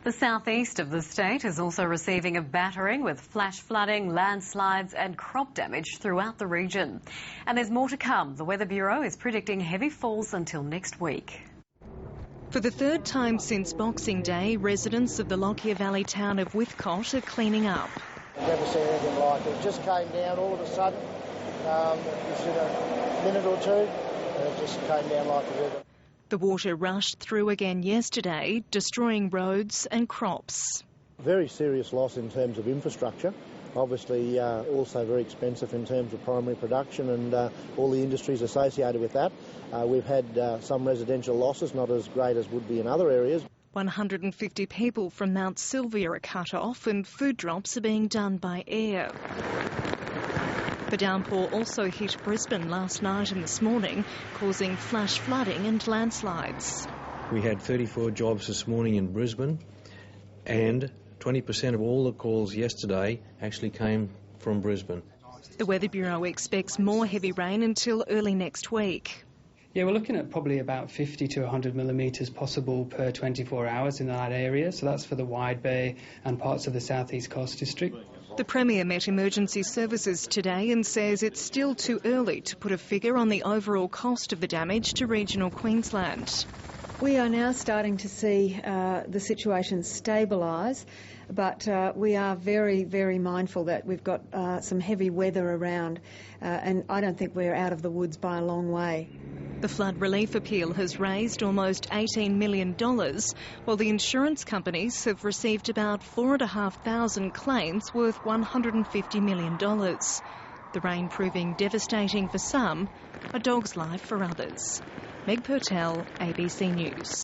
The southeast of the state is also receiving a battering with flash flooding, landslides and crop damage throughout the region. And there's more to come. The Weather Bureau is predicting heavy falls until next week. For the third time since Boxing Day, residents of the Lockyer Valley town of Whitcott are cleaning up. I've never seen anything like it. It just came down all of a sudden. Just in a minute or two, and it just came down like a river. The water rushed through again yesterday, destroying roads and crops. Very serious loss in terms of infrastructure. Obviously also very expensive in terms of primary production and all the industries associated with that. We've had some residential losses, not as great as would be in other areas. 150 people from Mount Sylvia are cut off and food drops are being done by air. The downpour also hit Brisbane last night and this morning, causing flash flooding and landslides. We had 34 jobs this morning in Brisbane, and 20% of all the calls yesterday actually came from Brisbane. The Weather Bureau expects more heavy rain until early next week. Yeah, we're looking at probably about 50 to 100 millimetres possible per 24 hours in that area, so that's for the Wide Bay and parts of the South East Coast District. The Premier met emergency services today and says it's still too early to put a figure on the overall cost of the damage to regional Queensland. We are now starting to see the situation stabilise, but we are very, very mindful that we've got some heavy weather around, and I don't think we're out of the woods by a long way. The flood relief appeal has raised almost $18 million, while the insurance companies have received about 4,500 claims worth $150 million. The rain proving devastating for some, a dog's life for others. Meg Purtell, ABC News.